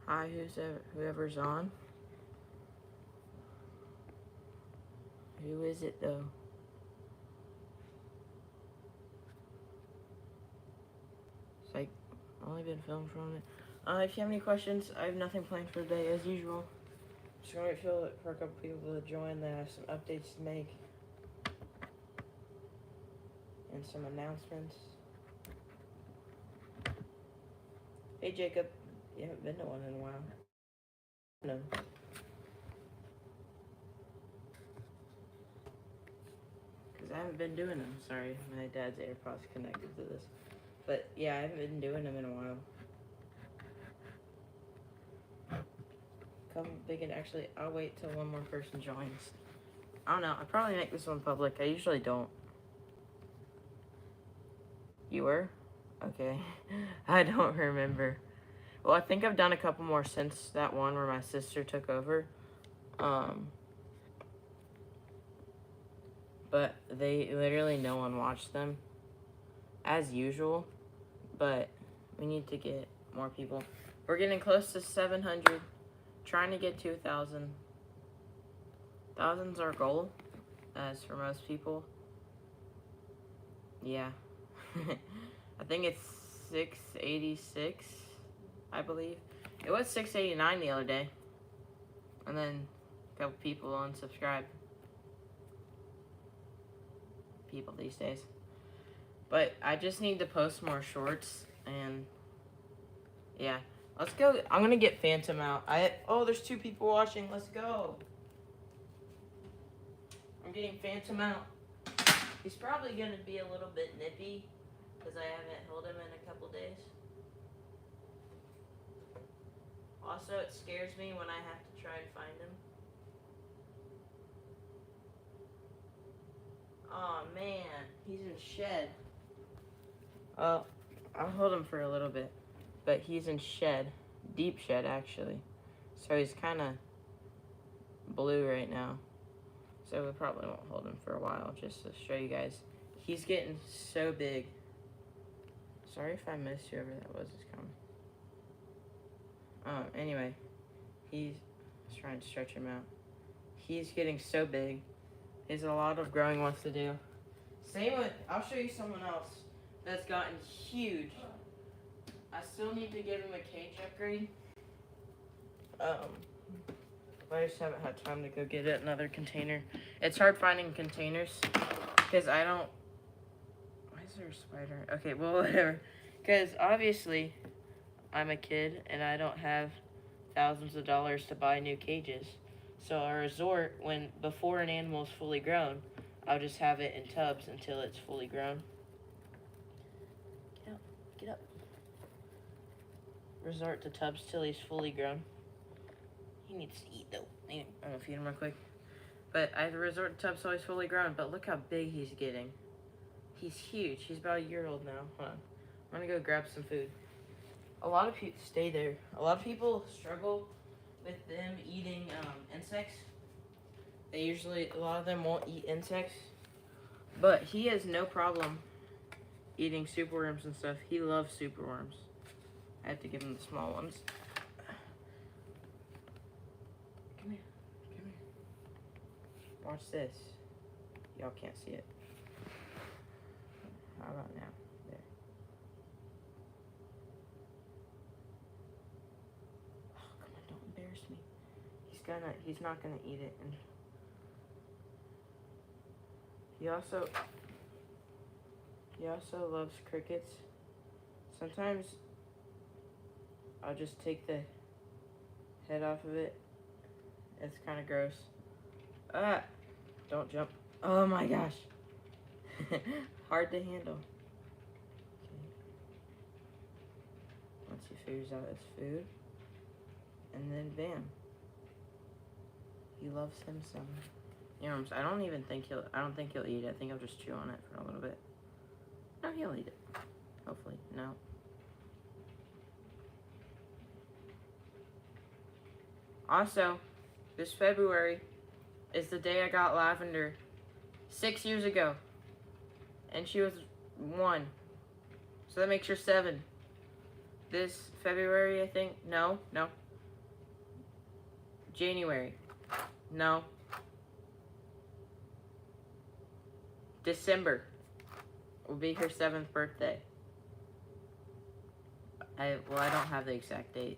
Hi, whoever's on. Who is it though? It's like only been filmed from it. If you have any questions, I have nothing planned for the day as usual. Just gonna wait for a couple people to join. Then I have some updates to make and some announcements. Hey Jacob, you haven't been to one in a while. No. Because I haven't been doing them. Sorry, my dad's AirPods connected to this. But yeah, I haven't been doing them in a while. Come big and actually, I'll wait till one more person joins. I don't know. I probably make this one public. I usually don't. You were? Okay. I don't remember. Well, I think I've done a couple more since that one where my sister took over. But they literally no one watched them as usual. But we need to get more people. We're getting close to 700. Trying to get to 1,000. 1,000's our goal, as for most people. Yeah. I think it's 686, I believe. It was 689 the other day. And then a couple people unsubscribed. People these days. But I just need to post more shorts and yeah. Let's go. I'm gonna get Phantom out. Oh, there's 2 people watching. Let's go. I'm getting Phantom out. He's probably gonna be a little bit nippy because I haven't held him in a couple days. Also, it scares me when I have to try and find him. Oh man, he's in shed. I'll hold him for a little bit, but he's in shed, deep shed actually. So he's kind of blue right now. So we probably won't hold him for a while, just to show you guys. He's getting so big. Sorry if I missed whoever that was is coming. Anyway, he's trying to stretch him out. He's getting so big. There's a lot of growing wants to do. Same with, I'll show you someone else that's gotten huge. I still need to give him a cage upgrade. I just haven't had time to go get it another container. It's hard finding containers because I don't. Why is there a spider? Okay, well whatever. Because obviously, I'm a kid and I don't have thousands of dollars to buy new cages. So a resort, before an animal is fully grown, I'll just have it in tubs until it's fully grown. Get up, get up. Resort to tubs till he's fully grown. He needs to eat though. I'm gonna feed him real quick. But I have to resort to tubs till he's fully grown. But look how big he's getting. He's huge. He's about a year old now. Hold on. I'm gonna go grab some food. A lot of people stay there. A lot of people struggle with them eating insects. A lot of them won't eat insects. But he has no problem eating superworms and stuff. He loves superworms. I have to give him the small ones. Come here. Come here. Watch this. Y'all can't see it. How about now? There. Oh, come on, don't embarrass me. He's not gonna eat it. And he also loves crickets. Sometimes I'll just take the head off of it. It's kind of gross. Ah, don't jump. Oh my gosh. Hard to handle. Okay. Once he figures out his food, and then bam. He loves him some. You know, I don't think he'll eat it. I think I'll just chew on it for a little bit. No, he'll eat it. Hopefully, no. Also, this February is the day I got Lavender 6 years ago. And she was 1. So that makes her 7. This February, I think. No. January. No. December will be her 7th birthday. I don't have the exact date.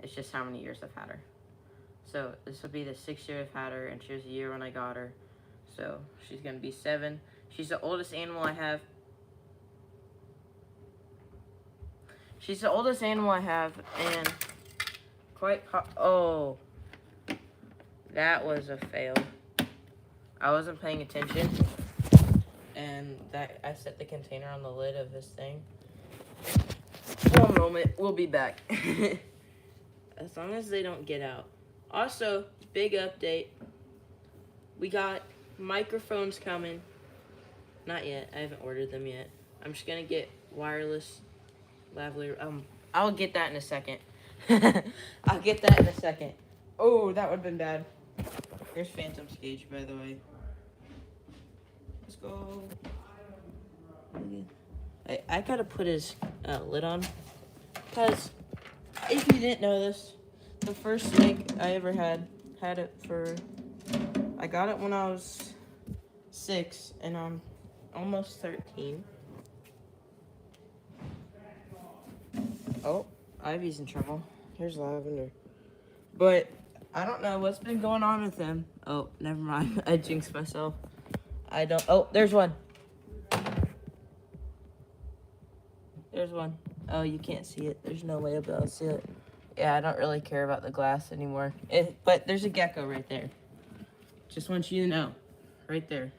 It's just how many years I've had her. So this will be the 6th year I've had her, and she was a year when I got her. So she's gonna be 7. She's the oldest animal I have. She's the oldest animal I have, and oh, that was a fail. I wasn't paying attention, and I set the container on the lid of this thing. One moment, we'll be back. As long as they don't get out. Also, big update. We got microphones coming. Not yet. I haven't ordered them yet. I'm just gonna get wireless lavalier. I'll get that in a second. I'll get that in a second. Oh, that would have been bad. Here's Phantom's cage, by the way. Let's go. I gotta put his lid on, because if you didn't know this, the first snake I ever had it for, I got it when I was 6, and I'm almost 13. Oh, Ivy's in trouble. Here's Lavender. But I don't know what's been going on with him. Oh, never mind. I jinxed myself. Oh, there's one. There's one. Oh, you can't see it. There's no way I'll be able to see it. Yeah, I don't really care about the glass anymore. But there's a gecko right there. Just want you to know. Right there.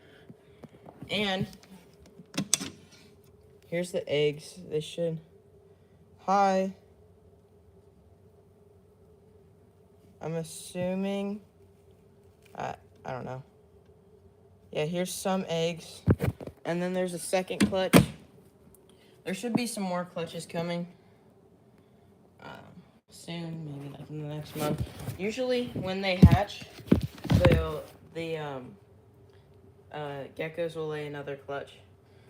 And here's the eggs. They should... Hi. I'm assuming... I don't know. Yeah, here's some eggs. And then there's a second clutch. There should be some more clutches coming soon, maybe like in the next month. Usually when they hatch, the geckos will lay another clutch.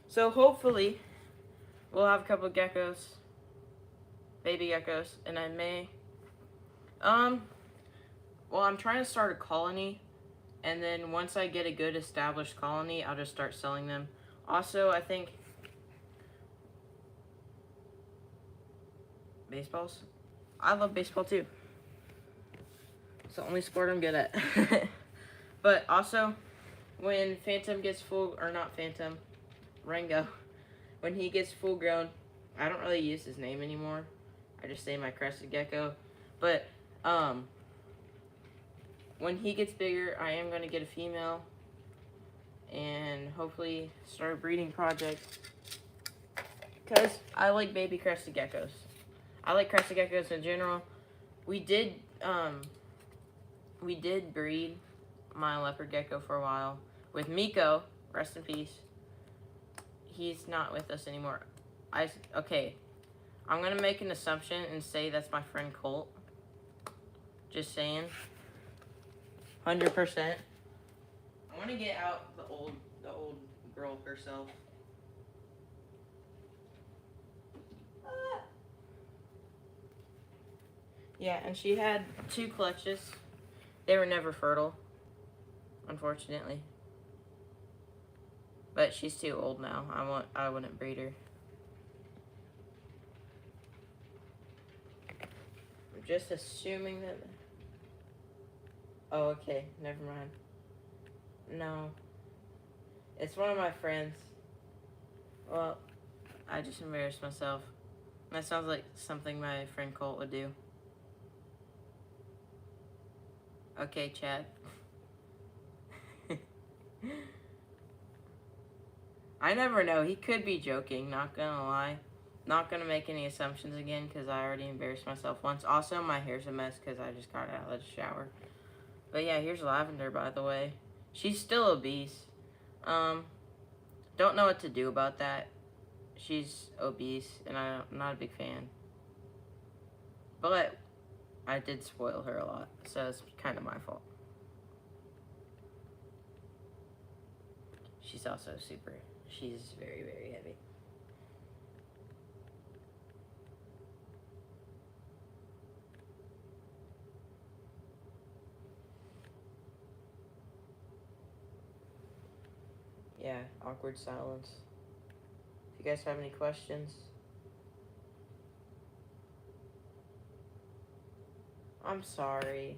So hopefully we'll have a couple of geckos, baby geckos, and I may, well, I'm trying to start a colony, and then once I get a good established colony, I'll just start selling them. Also, I think baseballs. I love baseball too. It's the only sport I'm good at. But also, when Phantom gets full, or not Phantom, Rango, when he gets full grown, I don't really use his name anymore. I just say my crested gecko. But when he gets bigger, I am going to get a female and hopefully start a breeding project, because I like baby crested geckos. I like crested geckos in general. We did breed my leopard gecko for a while with Miko, rest in peace. He's not with us anymore. Okay, I'm gonna make an assumption and say that's my friend Colt. Just saying. 100%. I want to get out the old girl herself. Yeah, and she had 2 clutches. They were never fertile, unfortunately. But she's too old now. I wouldn't breed her. I'm just assuming that... Oh, okay. Never mind. No. It's one of my friends. Well, I just embarrassed myself. That sounds like something my friend Colt would do. Okay, Chad. I never know. He could be joking, not gonna lie. Not gonna make any assumptions again, because I already embarrassed myself once. Also, my hair's a mess because I just got out of the shower. But yeah, here's Lavender, by the way. She's still obese. Don't know what to do about that. She's obese, and I'm not a big fan. But I did spoil her a lot, so it's kind of my fault. She's also she's very, very heavy. Yeah, awkward silence. If you guys have any questions. I'm sorry.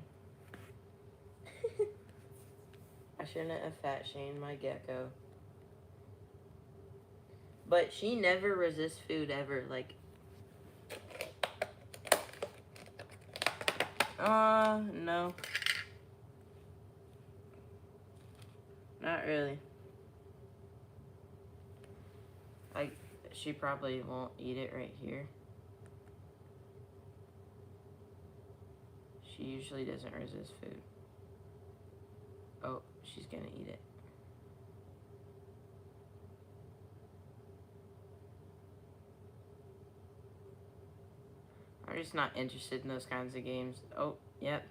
I shouldn't have fat shamed my gecko. But she never resists food ever. Like, no. Not really. She probably won't eat it right here. She usually doesn't resist food. Oh, she's gonna eat it. I'm just not interested in those kinds of games. Oh, yep.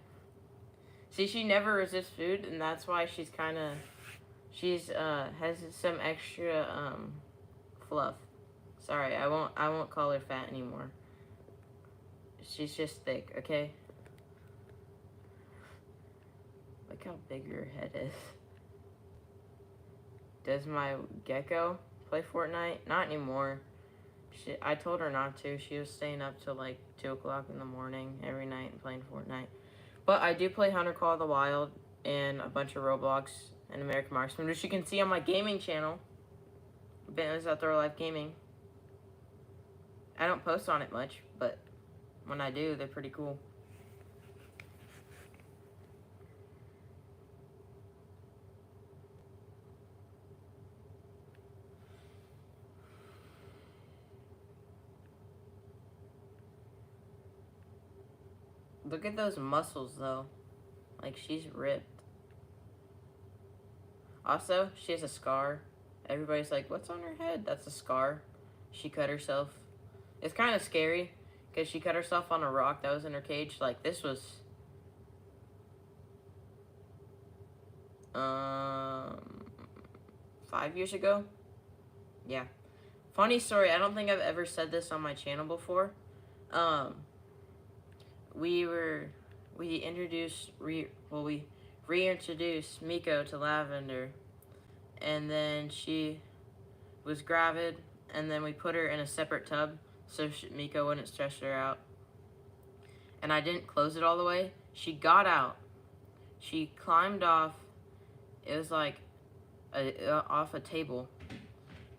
See, she never resists food, and that's why she's has some extra fluff. Sorry, I won't call her fat anymore. She's just thick, okay? Look how big her head is. Does my gecko play Fortnite? Not anymore. I told her not to. She was staying up till like 2 o'clock in the morning every night and playing Fortnite. But I do play Hunter Call of the Wild and a bunch of Roblox and American Marksman, which you can see on my gaming channel, Bentley's Outdoor Life Gaming. I don't post on it much, but when I do, they're pretty cool. Look at those muscles, though. Like, she's ripped. Also, she has a scar. Everybody's like, what's on her head? That's a scar. She cut herself. It's kind of scary, because she cut herself on a rock that was in her cage. Like, this was... 5 years ago? Yeah. Funny story, I don't think I've ever said this on my channel before. We reintroduced Miko to Lavender, and then she was gravid, and then we put her in a separate tub so Miko wouldn't stress her out. And I didn't close it all the way. She got out. She climbed off. It was like off a table,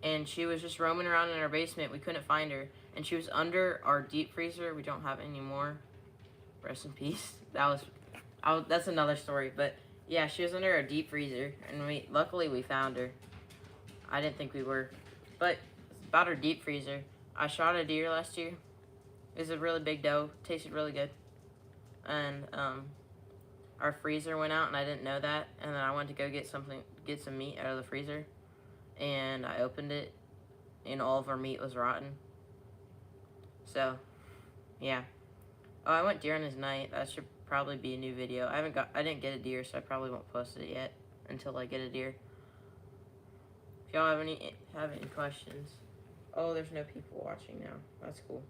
and she was just roaming around in our basement. We couldn't find her, and she was under our deep freezer. We don't have it anymore. Rest in peace. That's another story, but yeah, she was under our deep freezer, and luckily we found her. I didn't think we were, but about her deep freezer. I shot a deer last year. It was a really big doe. Tasted really good, and our freezer went out, and I didn't know that. And then I went to go get some meat out of the freezer, and I opened it, and all of our meat was rotten. So, yeah. Oh, I went deer on his night. That should probably be a new video. I didn't get a deer, so I probably won't post it yet until I get a deer. If y'all have any questions. Oh, there's no people watching now. That's cool.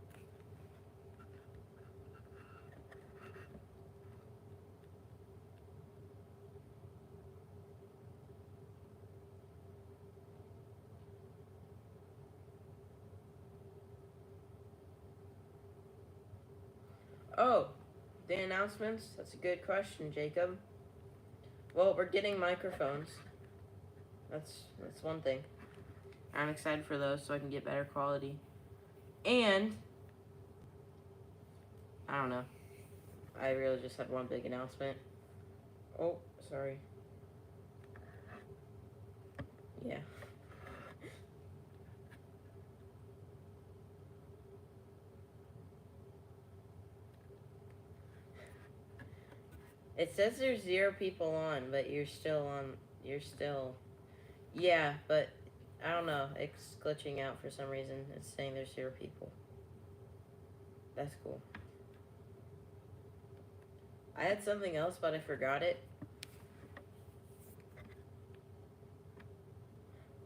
Oh, the announcements? That's a good question, Jacob. Well, we're getting microphones. That's one thing. I'm excited for those so I can get better quality. And, I don't know. I really just had one big announcement. Oh, sorry. Yeah. It says there's 0 people on, but you're still on. Yeah, but I don't know. It's glitching out for some reason. It's saying there's 0 people. That's cool. I had something else, but I forgot it.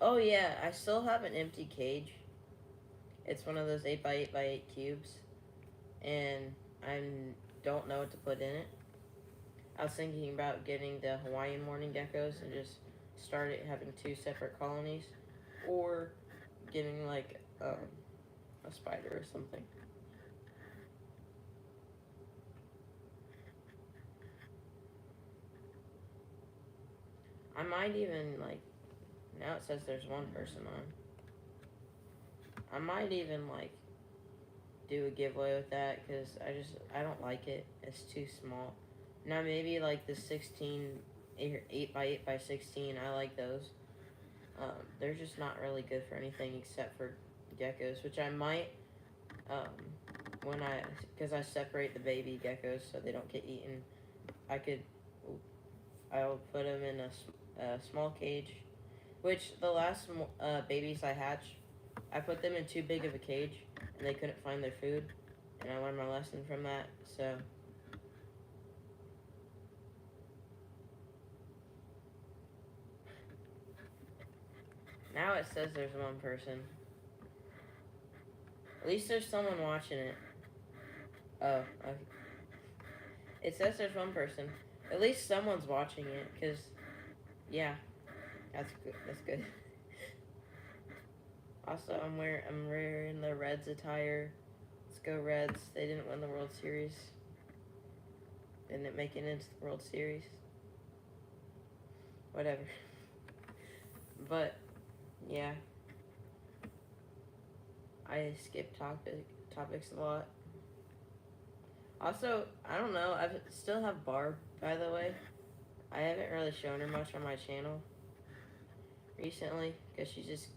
Oh yeah, I still have an empty cage. It's one of those 8x8x8 cubes, and I don't know what to put in it. I was thinking about getting the Hawaiian morning geckos and just start it having two separate colonies, or getting like a spider or something. I might even like, now it says there's one person on. I might even like do a giveaway with that because I don't like it. It's too small. Now maybe like the 16 8 by 8 by 16. I like those. They're just not really good for anything except for geckos, which I might when because I separate the baby geckos so they don't get eaten. I could I'll put them in a small cage, which the last babies I hatched, I put them in too big of a cage and they couldn't find their food, and I learned my lesson from that. So now it says there's one person. At least there's someone watching it. Oh, okay. It says there's one person. At least someone's watching it, cause yeah, that's good. That's good. Also, I'm wearing the Reds attire. Let's go Reds. They didn't win the World Series. Didn't make it into the World Series. Whatever. But yeah, I skip topics a lot. Also, I don't know. I still have Barb, by the way. I haven't really shown her much on my channel recently because she just.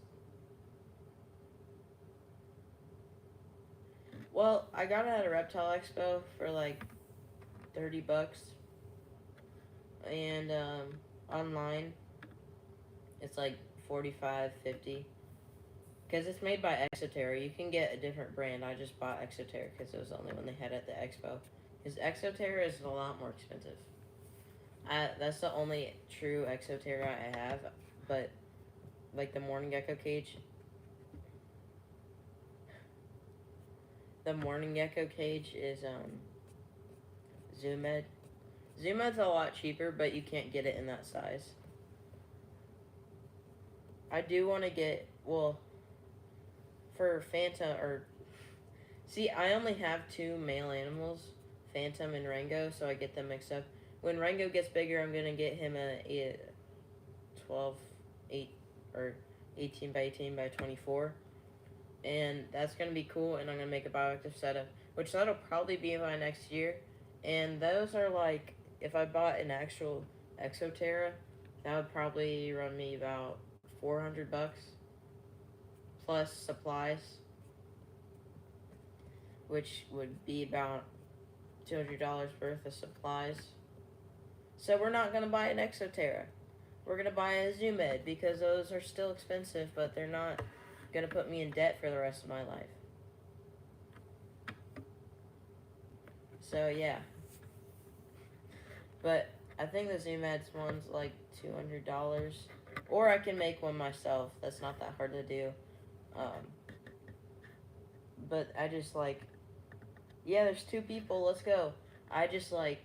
Well, I got it at a reptile expo for like $30, and online it's like 45, 50. Because it's made by Exoterra. You can get a different brand. I just bought Exoterra because it was the only one they had at the expo. Because Exoterra is a lot more expensive. That's the only true Exoterra I have. But, like the Morning Gecko cage. The Morning Gecko cage is Zoomed. Zoomed's a lot cheaper, but you can't get it in that size. I do want to get, well, for Phantom, or see, I only have two male animals, Phantom and Rango, so I get them mixed up. When Rango gets bigger, I'm gonna get him a 12, 8, or 18 by 18 by 24, and that's gonna be cool. And I'm gonna make a bioactive setup, which that'll probably be by next year. And those are like, if I bought an actual Exoterra, that would probably run me about $400 plus supplies, which would be about $200 worth of supplies. So we're not going to buy an Exoterra. We're going to buy a Zoomed because those are still expensive, but they're not going to put me in debt for the rest of my life. So yeah. But I think the Zoomed's one's like $200. Or I can make one myself. That's not that hard to do. But I just like, yeah, there's two people, let's go. I just like,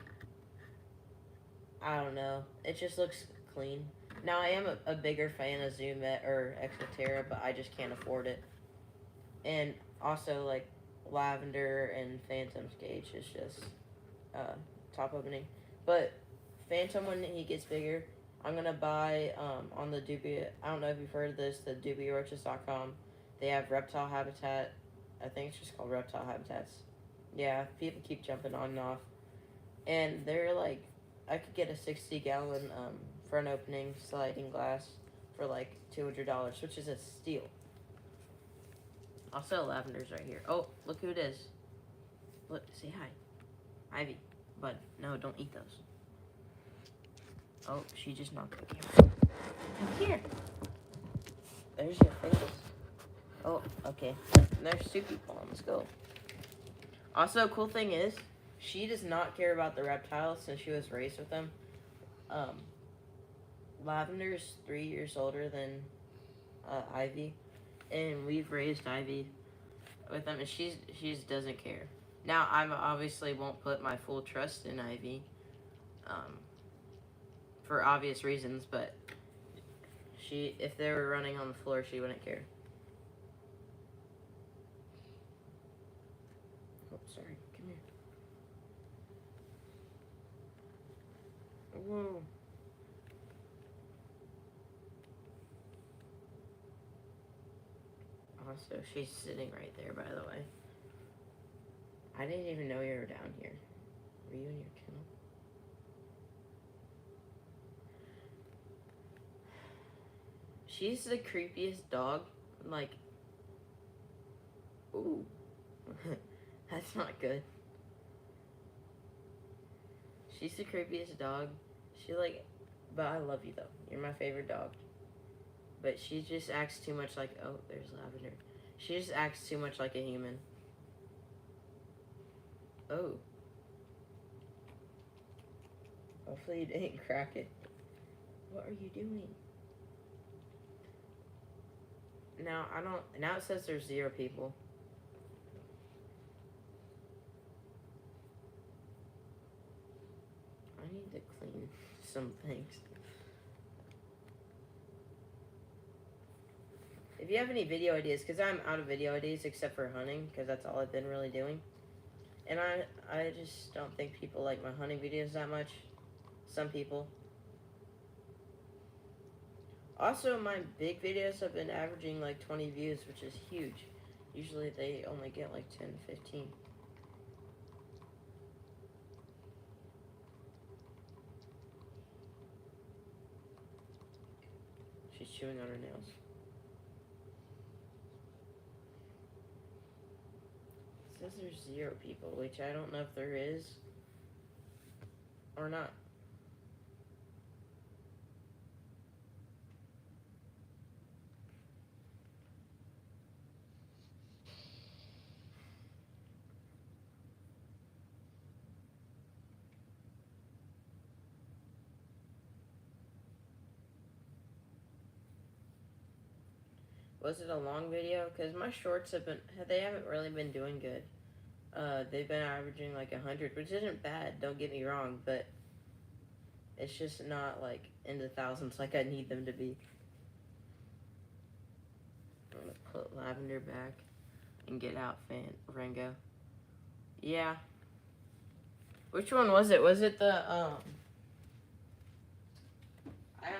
I don't know. It just looks clean. Now I am a bigger fan of Zoomed or Exoterra, but I just can't afford it. And also like Lavender and Phantom's cage is just top opening. But Phantom, when he gets bigger, I'm gonna buy on the Dubia. I don't know if you've heard of this, the DubiaRoaches.com. They have reptile habitat. I think it's just called reptile habitats. Yeah, people keep jumping on and off, and they're like, I could get a 60-gallon front opening sliding glass for like $200, which is a steal. Also, Lavender's right here. Oh, look who it is. Look, say hi, Ivy. But no, don't eat those. Oh, she just knocked the camera. Come here. There's your face. Oh, okay. There's two people on. Let's go. Also, cool thing is, she does not care about the reptiles since she was raised with them. Lavender's 3 years older than Ivy, and we've raised Ivy with them, and she doesn't care. Now, I obviously won't put my full trust in Ivy, for obvious reasons, but If they were running on the floor, she wouldn't care. Oh, sorry. Come here. Whoa. Also, she's sitting right there, by the way. I didn't even know you were down here. Were you in your kennel? She's the creepiest dog. Like, ooh. That's not good. She's the creepiest dog. But I love you though. You're my favorite dog. But she just acts too much like, oh, there's Lavender. She just acts too much like a human. Oh. Hopefully you didn't crack it. What are you doing? Now, now it says there's 0 people. I need to clean some things. If you have any video ideas, because I'm out of video ideas except for hunting, because that's all I've been really doing. And I just don't think people like my hunting videos that much. Some people. Also, my big videos have been averaging like 20 views, which is huge. Usually they only get like 10, 15. She's chewing on her nails. It says there's 0 people, which I don't know if there is or not. Was it a long video? Because my shorts they haven't really been doing good. They've been averaging like 100, which isn't bad, don't get me wrong, but it's just not like in the thousands like I need them to be. I'm gonna put Lavender back and get out Rango. Yeah. Which one was it? Was it the, I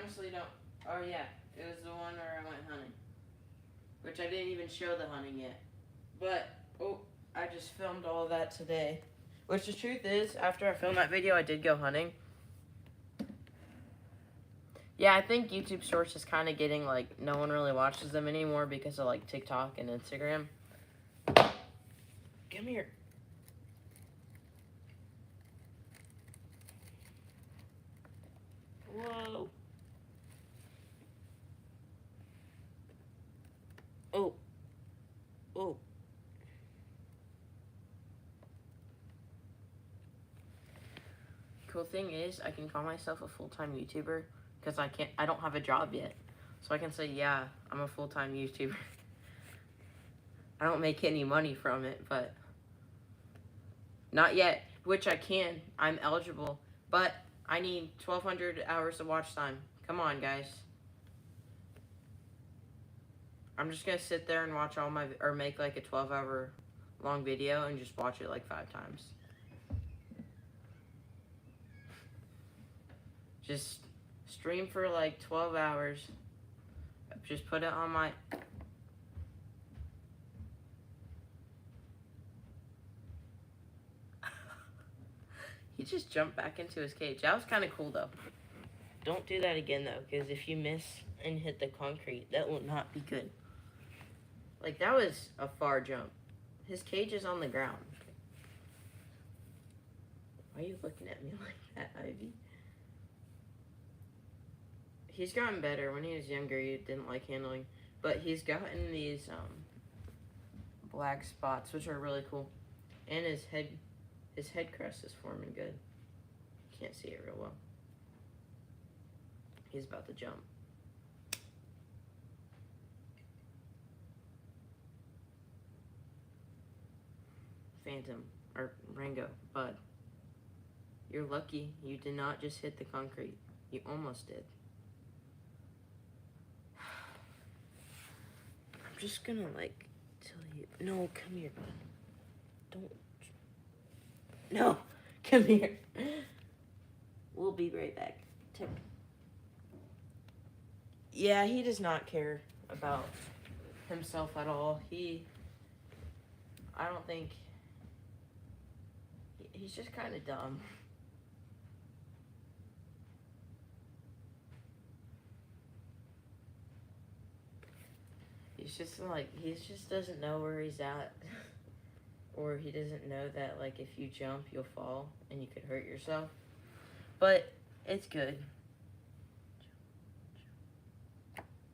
honestly don't, oh yeah, it was the one where I went hunting. Which I didn't even show the hunting yet. But, I just filmed all of that today. Which the truth is, after I filmed that video, I did go hunting. Yeah, I think YouTube Shorts is kind of getting, like, no one really watches them anymore because of, like, TikTok and Instagram. Come here. Whoa. Oh. Oh. Cool thing is, I can call myself a full-time YouTuber because I don't have a job yet. So I can say, yeah, I'm a full-time YouTuber. I don't make any money from it, but not yet, which I can. I'm eligible, but I need 1,200 hours of watch time. Come on, guys. I'm just gonna sit there and watch or make like a 12-hour long video and just watch it like 5 times. Just stream for like 12 hours. Just put it on my... He just jumped back into his cage. That was kind of cool, though. Don't do that again, though, because if you miss and hit the concrete, that will not be good. Like, that was a far jump. His cage is on the ground. Why are you looking at me like that, Ivy? He's gotten better. When he was younger, he didn't like handling. But he's gotten these black spots, which are really cool. And his head crest is forming good. Can't see it real well. He's about to jump. Phantom, or Rango, Bud. You're lucky you did not just hit the concrete. You almost did. just gonna, like, tell you. No, come here, bud. Don't. No, come here. We'll be right back. Yeah, he does not care about himself at all. I don't think, he's just kind of dumb. He's just like, he just doesn't know where he's at. Or he doesn't know that, like, if you jump, you'll fall and you could hurt yourself. But it's good.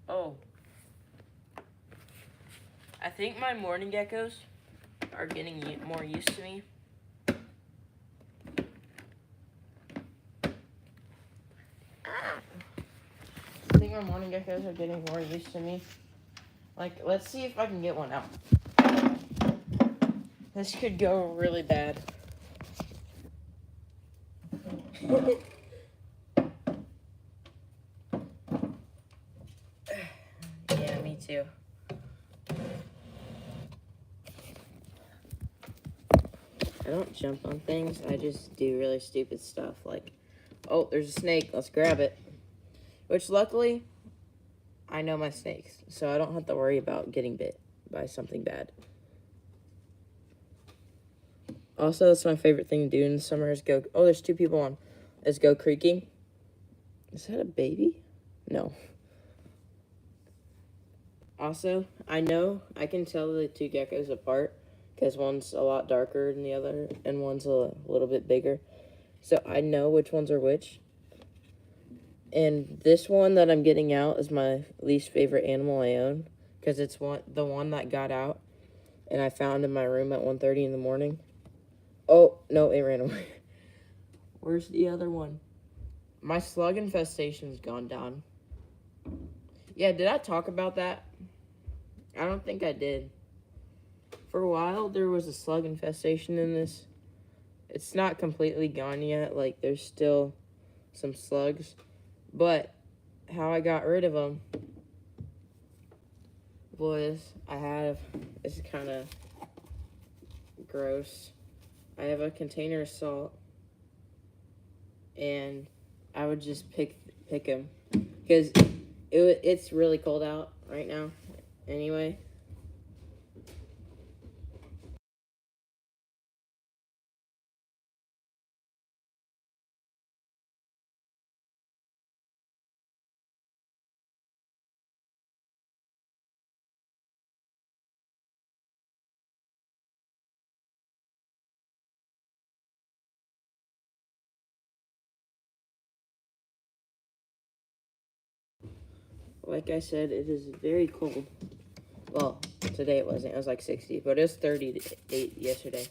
Oh. I think my morning geckos are getting more used to me. I think my morning geckos are getting more used to me. Like, let's see if I can get one out. This could go really bad. Yeah, me too. I don't jump on things. I just do really stupid stuff. Like, oh, there's a snake. Let's grab it. Which, luckily, I know my snakes. So I don't have to worry about getting bit by something bad. Also, that's my favorite thing to do in the summer is go... Oh, there's 2 people on. Is go creeking. Is that a baby? No. Also, I know I can tell the 2 geckos apart because one's a lot darker than the other and one's a little bit bigger. So I know which ones are which. And this one that I'm getting out is my least favorite animal I own because it's the one that got out and I found in my room at 1:30 in the morning. Oh, no, it ran away. Where's the other one? My slug infestation's gone down. Yeah, did I talk about that? I don't think I did. For a while, there was a slug infestation in this. It's not completely gone yet. Like, there's still some slugs. But how I got rid of them was this is kind of gross. I have a container of salt. And I would just pick them. Because it's really cold out right now. Anyway. Like I said, it is very cold. Well, today it wasn't. It was like 60, but it was 38 yesterday.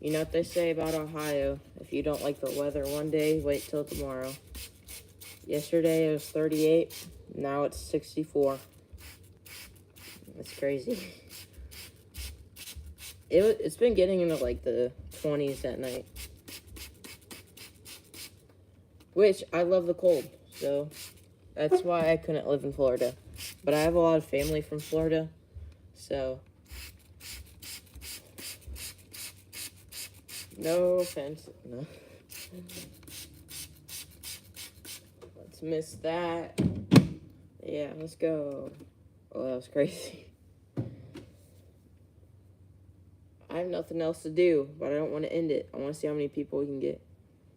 You know what they say about Ohio? If you don't like the weather one day, wait till tomorrow. Yesterday it was 38. Now it's 64. It's crazy. It's been getting into like the 20s at night. Which, I love the cold, so that's why I couldn't live in Florida. But I have a lot of family from Florida, so no offense. No. Let's miss that. Yeah, let's go. Oh, that was crazy. I have nothing else to do, but I don't want to end it. I want to see how many people we can get.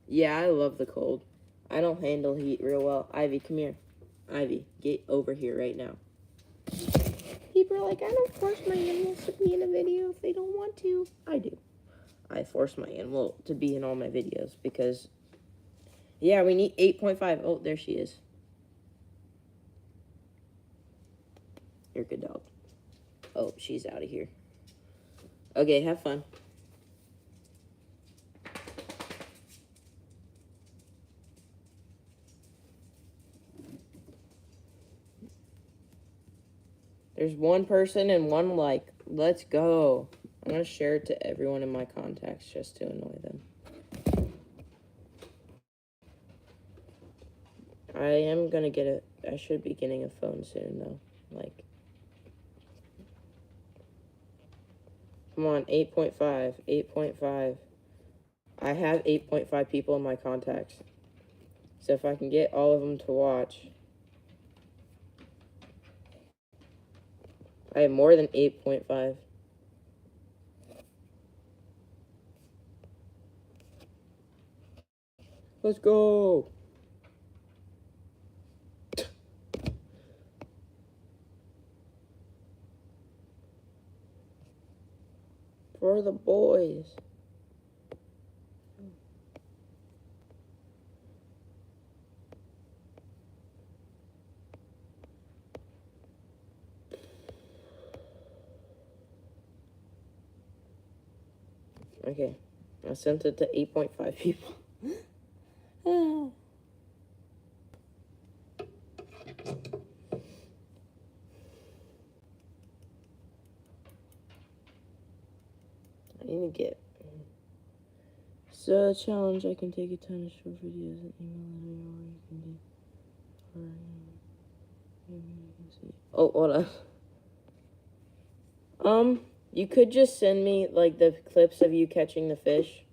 Yeah, I love the cold. I don't handle heat real well. Ivy, come here. Ivy, get over here right now. People are like, I don't force my animals to be in a video if they don't want to. I do. I force my animal to be in all my videos because, yeah, we need 8.5. Oh, there she is. You're a good dog. Oh, she's out of here. Okay, have fun. There's 1 person and 1 like. Let's go. I'm going to share it to everyone in my contacts just to annoy them. I am going to I should be getting a phone soon though. Like, Come on, 8.5, 8.5. I have 8.5 people in my contacts. So if I can get all of them to watch. I have more than 8.5. Let's go. For the boys. Okay. I sent it to 8.5 people. I need to get so challenge. I can take a ton of short videos and email it, or you can do. Oh, hold on. You could just send me like the clips of you catching the fish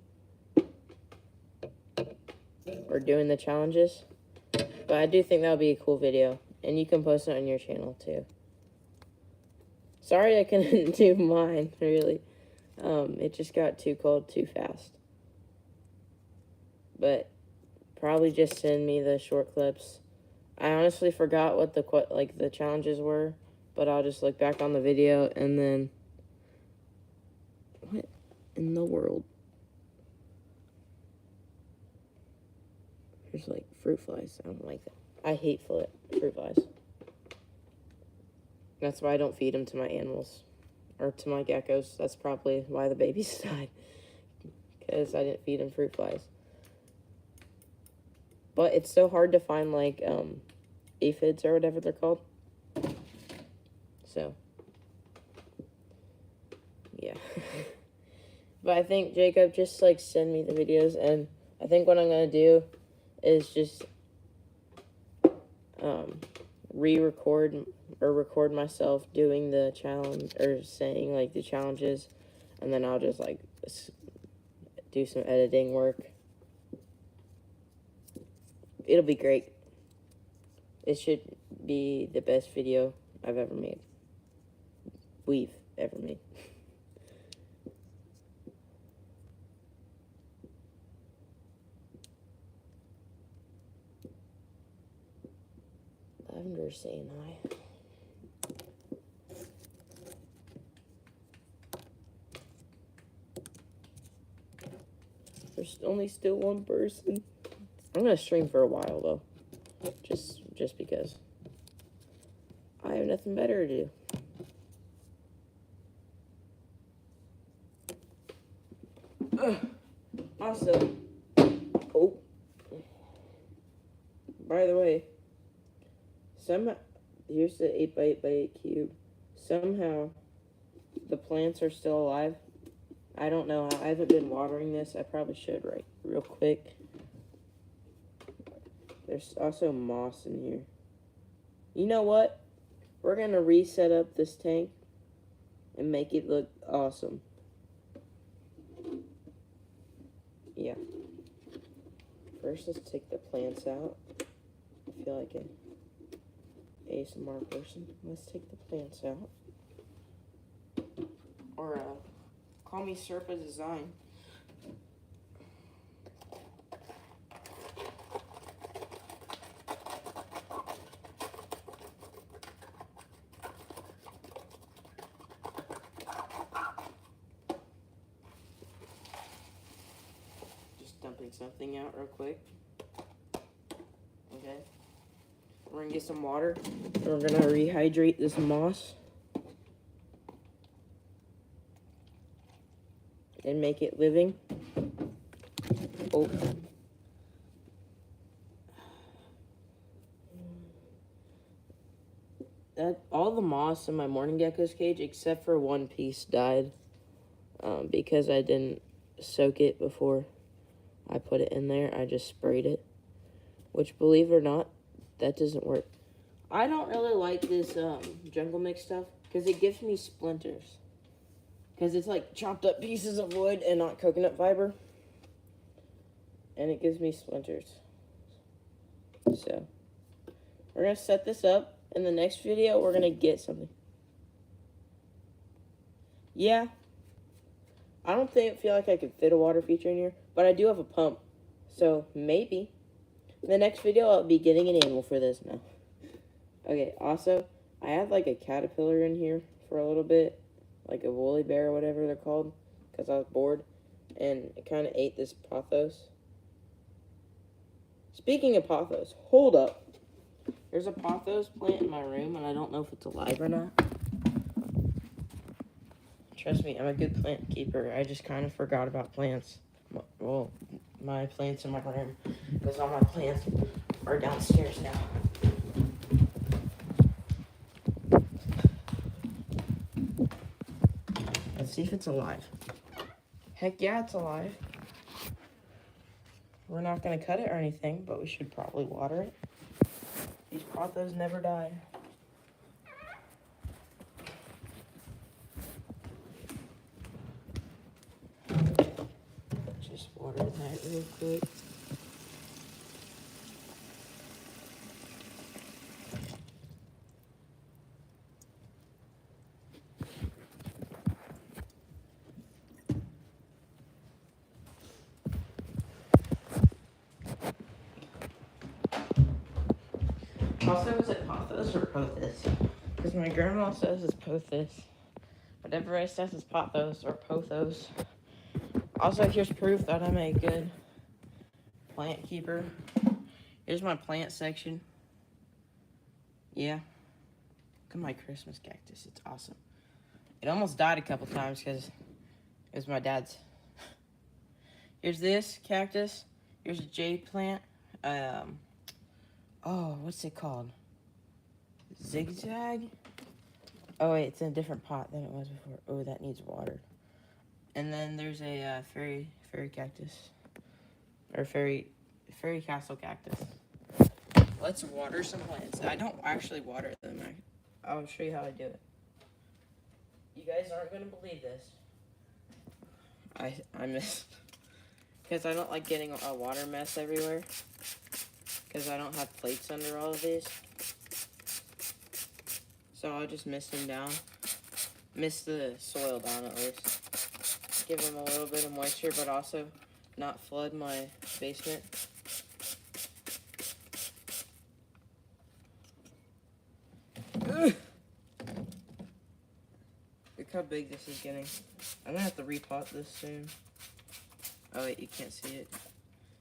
or doing the challenges. But I do think that would be a cool video, and you can post it on your channel too. Sorry I couldn't do mine, really. It just got too cold too fast. But probably just send me the short clips. I honestly forgot what the challenges were, but I'll just look back on the video and then. What in the world? There's like fruit flies. I don't like that. I hate fruit flies. That's why I don't feed them to my animals or to my geckos. That's probably why the babies died, because I didn't feed them fruit flies. But it's so hard to find like aphids or whatever they're called. So yeah. But I think, Jacob, just like send me the videos, and I think what I'm gonna do is just re-record or record myself doing the challenge or saying like the challenges, and then I'll just like do some editing work. It'll be great. It should be the best video I've ever made. We've ever made. Lavender saying hi. There's only still one person. I'm gonna stream for a while though, just because I have nothing better to do. Also, oh, by the way, here's the 8x8x8 cube. Somehow, the plants are still alive. I don't know. I haven't been watering this. I probably should real quick. There's also moss in here. You know what? We're going to reset up this tank and make it look awesome. Yeah. First, let's take the plants out. I feel like an ASMR person. Let's take the plants out. Or, call me Serpa Design. Just dumping something out real quick. Okay. We're gonna get some water. And we're gonna rehydrate this moss. And make it living. Oh. All the moss in my morning gecko's cage, except for one piece, died. Because I didn't soak it before I put it in there. I just sprayed it. Which, believe it or not, that doesn't work. I don't really like this jungle mix stuff because it gives me splinters. because it's like chopped up pieces of wood and not coconut fiber. And it gives me splinters. So, we're going to set this up. In the next video, we're going to get something. Yeah. I don't feel like I could fit a water feature in here, but I do have a pump. So, maybe. In the next video, I'll be getting an animal for this now. Okay, also, I had like a caterpillar in here for a little bit. Like a woolly bear or whatever they're called. Because I was bored. And it kind of ate this pothos. Speaking of pothos, hold up. There's a pothos plant in my room, and I don't know if it's alive or not. Trust me, I'm a good plant keeper. I just kind of forgot about plants. Well, my plants in my room. Because all my plants are downstairs now. Let's see if it's alive. Heck yeah, it's alive. We're not going to cut it or anything, but we should probably water it. These pothos never die. Just water that real quick. Also, is it pothos or pothos? Because my grandma says it's pothos. But everybody says it's pothos or pothos. Also, here's proof that I'm a good plant keeper. Here's my plant section. Yeah. Look at my Christmas cactus. It's awesome. It almost died a couple times because it was my dad's. Here's this cactus. Here's a jade plant. Oh, what's it called? Zigzag? Oh, wait, it's in a different pot than it was before. Oh, that needs water. And then there's a fairy cactus. Or fairy castle cactus. Let's water some plants. I don't actually water them. I'll show you how I do it. You guys aren't going to believe this. I missed. Because I don't like getting a water mess everywhere. Because I don't have plates under all of these. So I'll just mist them down. Mist the soil down at least. Give them a little bit of moisture, but also not flood my basement. Ugh. Look how big this is getting. I'm going to have to repot this soon. Oh wait, you can't see it.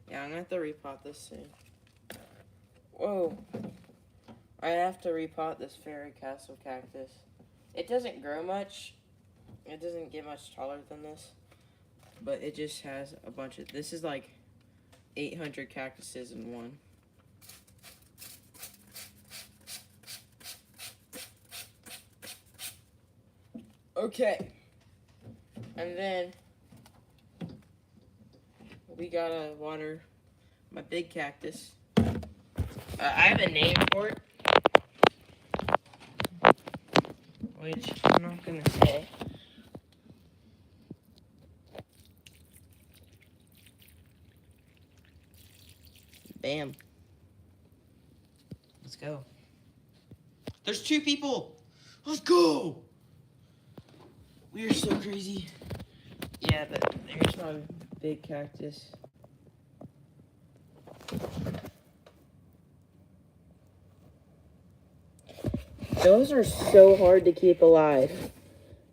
Yeah, I'm going to have to repot this soon. Whoa. I have to repot this fairy castle cactus. It doesn't grow much. It doesn't get much taller than this. But it just has a bunch of... This is like 800 cactuses in one. Okay. And then we gotta water my big cactus. I have a name for it, which I'm not gonna say. Bam. Let's go. There's 2 people. Let's go. We are so crazy. Yeah, but there's my big cactus. Those are so hard to keep alive.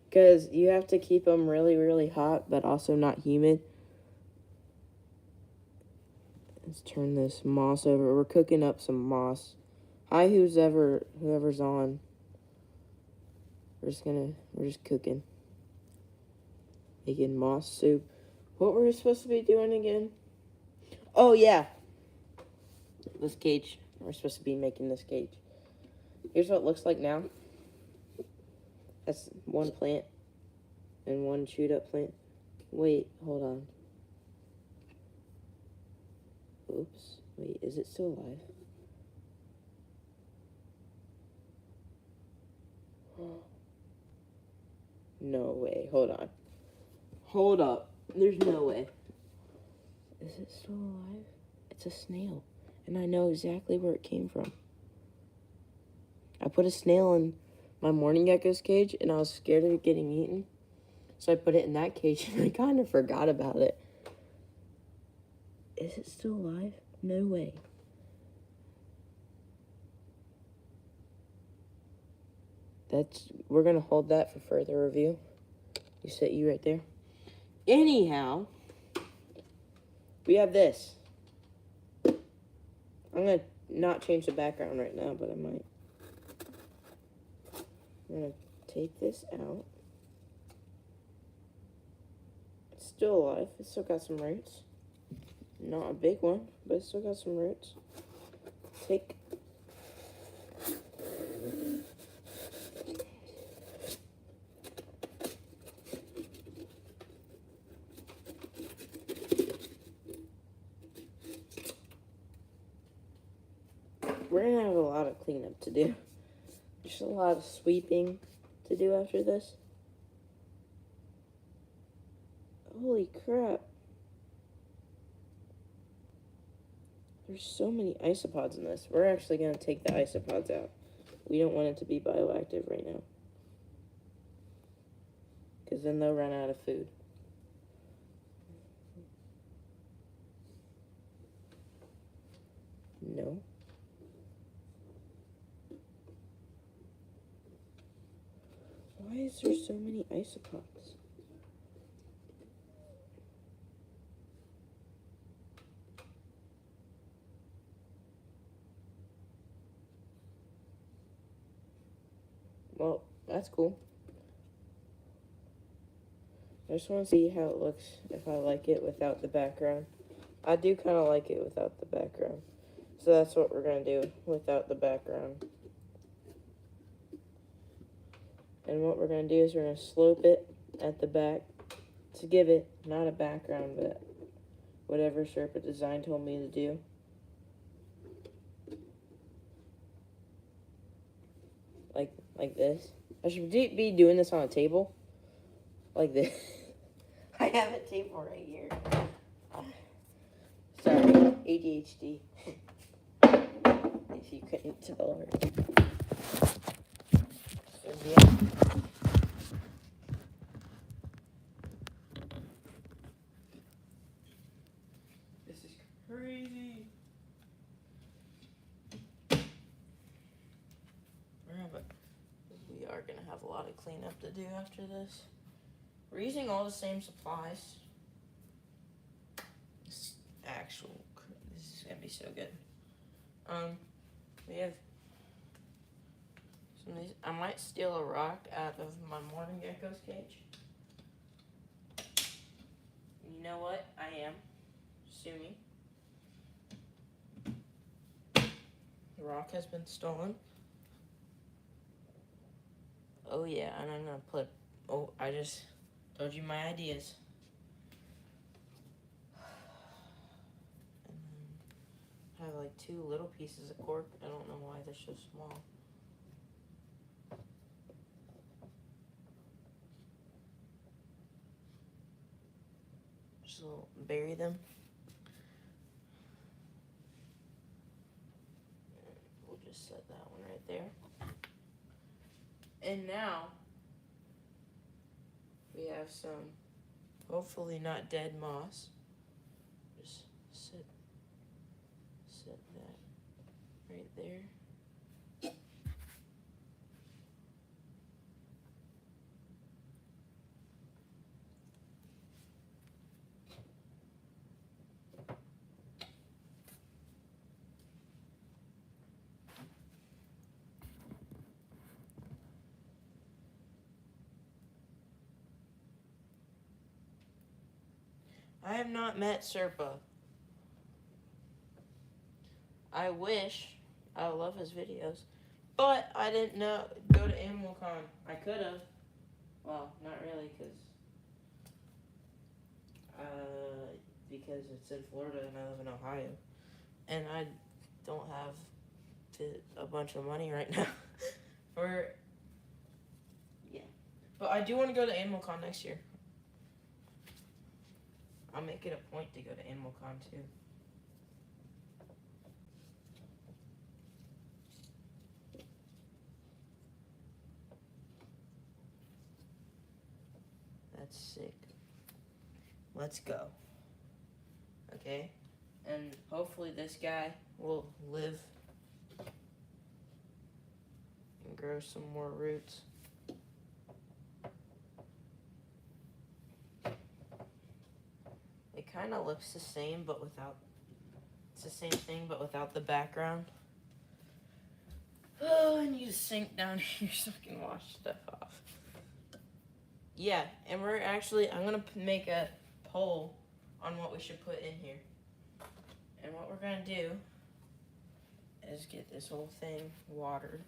Because you have to keep them really, really hot, but also not humid. Let's turn this moss over. We're cooking up some moss. Hi, whoever's on. We're just cooking. Making moss soup. What were we supposed to be doing again? Oh, yeah. This cage. We're supposed to be making this cage. Here's what it looks like now. That's one plant. And one chewed up plant. Wait, hold on. Oops. Wait, is it still alive? No way. Hold on. Hold up. There's no way. Is it still alive? It's a snail. And I know exactly where it came from. I put a snail in my morning gecko's cage, and I was scared of it getting eaten. So I put it in that cage, and I kind of forgot about it. Is it still alive? No way. We're gonna hold that for further review. You sit you right there. Anyhow, we have this. I'm gonna not change the background right now, but I might. I'm gonna take this out. It's still alive. It's still got some roots. Not a big one, but it's still got some roots. Take. We're gonna have a lot of cleanup to do. There's a lot of sweeping to do after this. Holy crap. There's so many isopods in this. We're actually gonna take the isopods out. We don't want it to be bioactive right now, because then they'll run out of food. No. Why is there so many isopods? Well, that's cool. I just want to see how it looks, if I like it without the background. I do kind of like it without the background. So that's what we're going to do, without the background. And what we're going to do is we're going to slope it at the back to give it, not a background, but whatever Sherpa Design told me to do. Like this. I should be doing this on a table. Like this. I have a table right here. Sorry, ADHD. If you couldn't tell. So, yeah. This is crazy. We are going to have a lot of cleanup to do after this. We're using all the same supplies. This is going to be so good. We have some of these. I might steal a rock out of my morning gecko's cage. You know what? I am. Sue me. The rock has been stolen. Oh yeah, and I'm gonna put, I just told you my ideas. And then I have like 2 little pieces of cork. I don't know why they're so small. Just bury them. We'll just set that one right there. And now, we have some, hopefully not dead moss. Just set that right there. I have not met Sherpa. I wish. I love his videos. But I didn't know. Go to AnimalCon. I could have. Well, not really, because it's in Florida and I live in Ohio. And I don't have a bunch of money right now. But I do want to go to Animal Con next year. I'll make it a point to go to Animal Con too. That's sick. Let's go. Okay? And hopefully this guy will live and grow some more roots. It kind of looks the same, but without... It's the same thing, but without the background. Oh, I need to sink down here so I can wash stuff off. Yeah, and we're actually... I'm going to make a poll on what we should put in here. And what we're going to do is get this whole thing watered.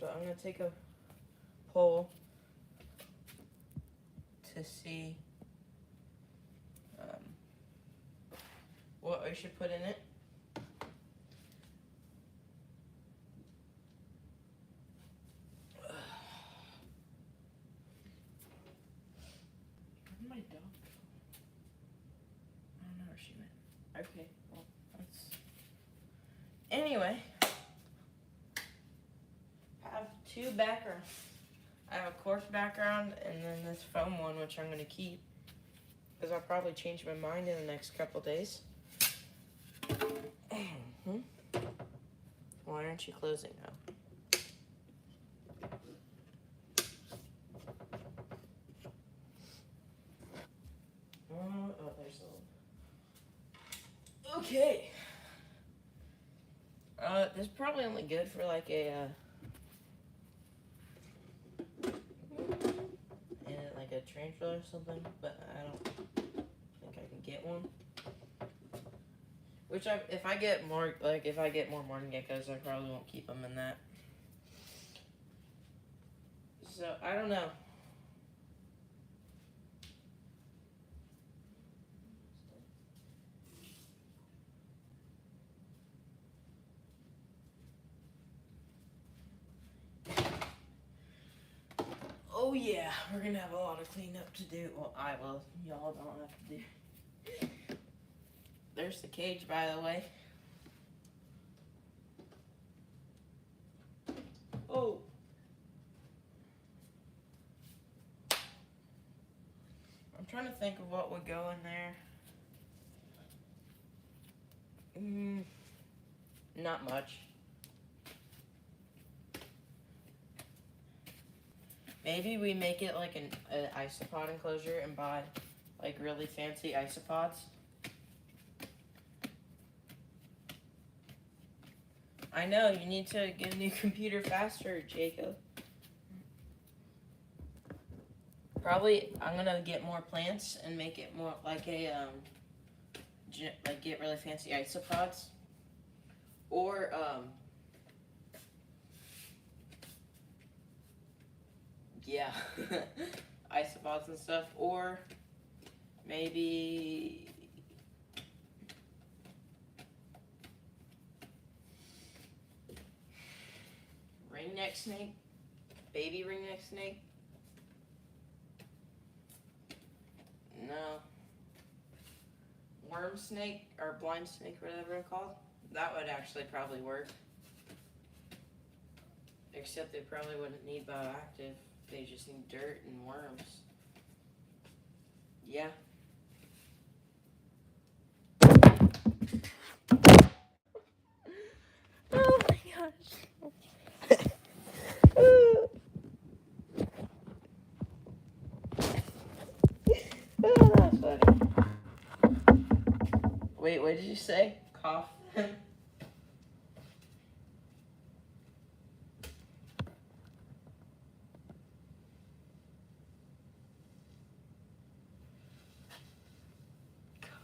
But I'm going to take a poll to see what we should put in it. Where'd my dog go? I don't know where she went. Okay, well, that's... Anyway, I have two backgrounds. I have a cork background and then this foam one, which I'm going to keep because I'll probably change my mind in the next couple days. Why aren't you closing now? Oh, there's a little... Okay. This is probably only good for like a, like a tarantula or something, but I don't think I can get one. Which if I get more morning geckos, I probably won't keep them in that. So I don't know. Oh yeah, we're gonna have a lot of cleanup to do. Well, I will. Y'all don't have to do. There's the cage, by the way. Oh. I'm trying to think of what would go in there. Not much. Maybe we make it like an isopod enclosure and buy like really fancy isopods. I know, you need to get a new computer faster, Jacob. Probably, I'm gonna get more plants and make it more like a, like get really fancy isopods. Or, yeah, isopods and stuff. Or maybe... ringneck snake, baby ringneck snake. No. Worm snake or blind snake, whatever it's called. That would actually probably work. Except they probably wouldn't need bioactive. They just need dirt and worms. Yeah. Oh my gosh. Oh, that's funny. Wait, what did you say? Cough?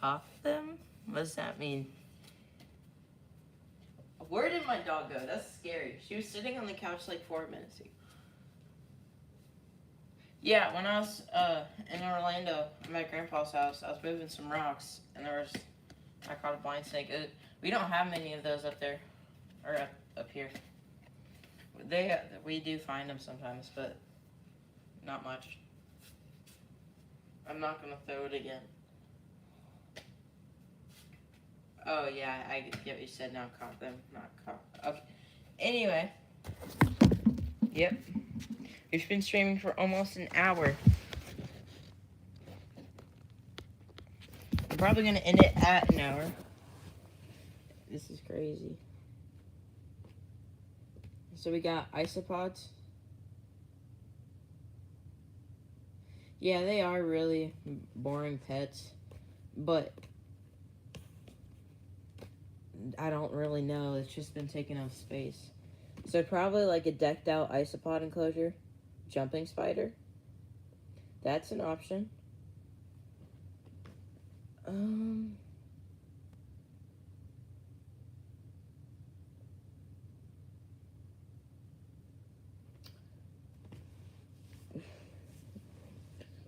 Cough them? What does that mean? Where did my dog go? That's scary. She was sitting on the couch like 4 minutes ago. Yeah, when I was in Orlando at my grandpa's house, I was moving some rocks, and I caught a blind snake. We don't have many of those up there, or up here. We do find them sometimes, but not much. I'm not gonna throw it again. Oh yeah, I get what you said. Now caught them, not caught. Okay. Anyway, yep. We've been streaming for almost an hour. I'm probably gonna end it at an hour. This is crazy. So we got isopods. Yeah, they are really boring pets, but I don't really know. It's just been taking up space. So probably like a decked out isopod enclosure, jumping spider. That's an option.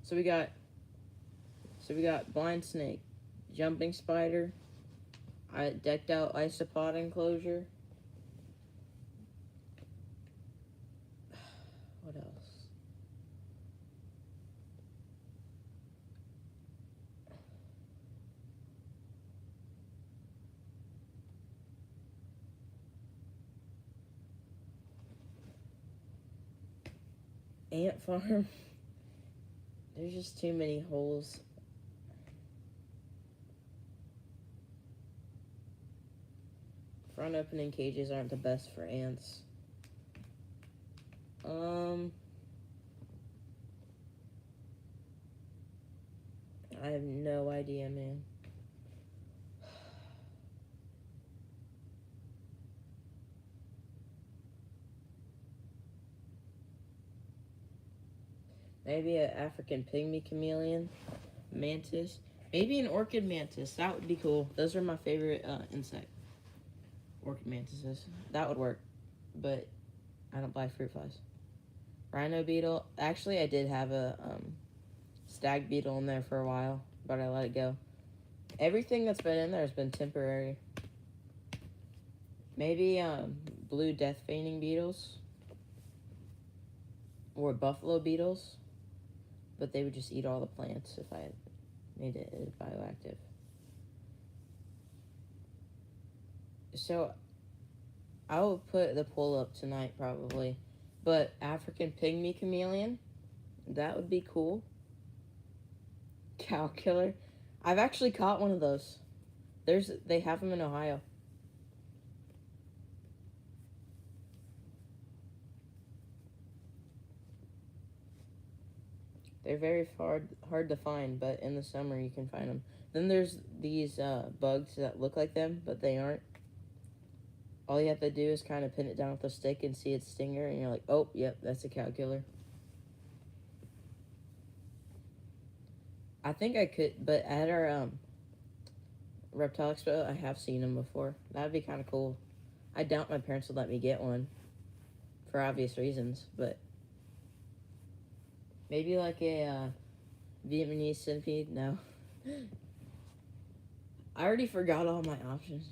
So we got blind snake, jumping spider, decked out isopod enclosure. What else? Ant farm. There's just too many holes. Front opening cages aren't the best for ants. I have no idea, man. Maybe an African pygmy chameleon mantis. Maybe an orchid mantis. That would be cool. Those are my favorite insect. Orchid mantises. That would work. But I don't buy fruit flies. Rhino beetle. Actually, I did have a stag beetle in there for a while, but I let it go. Everything that's been in there has been temporary. Maybe blue death feigning beetles or buffalo beetles, but they would just eat all the plants if I made it bioactive. So I will put the poll up tonight probably, but African pygmy chameleon, that would be cool. Cow killer. I've actually caught one of those. They have them in Ohio. They're very hard to find, but in the summer you can find them. Then there's these bugs that look like them, but they aren't. All you have to do is kind of pin it down with a stick and see its stinger, and you're like, oh, yep, that's a cow killer. I think I could, but at our reptile expo, I have seen them before. That would be kind of cool. I doubt my parents would let me get one for obvious reasons, but maybe like a Vietnamese centipede. No, I already forgot all my options.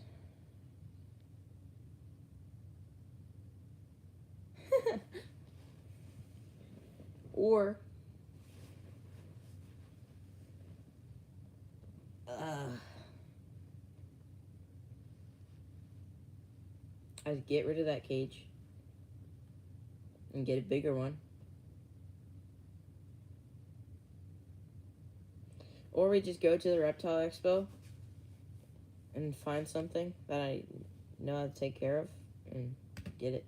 Or I'd get rid of that cage and get a bigger one. Or we just go to the reptile expo and find something that I know how to take care of and get it.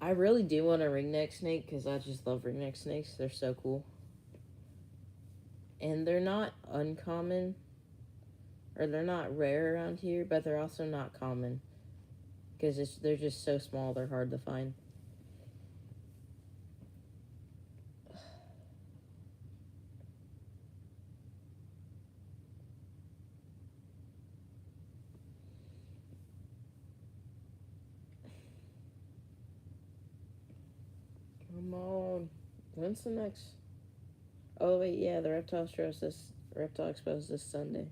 I really do want a ringneck snake because I just love ringneck snakes. They're so cool. And they're not uncommon, or they're not rare around here, but they're also not common because they're just so small, they're hard to find. Come on. When's the next? Oh wait, yeah, the reptile expo is this Sunday.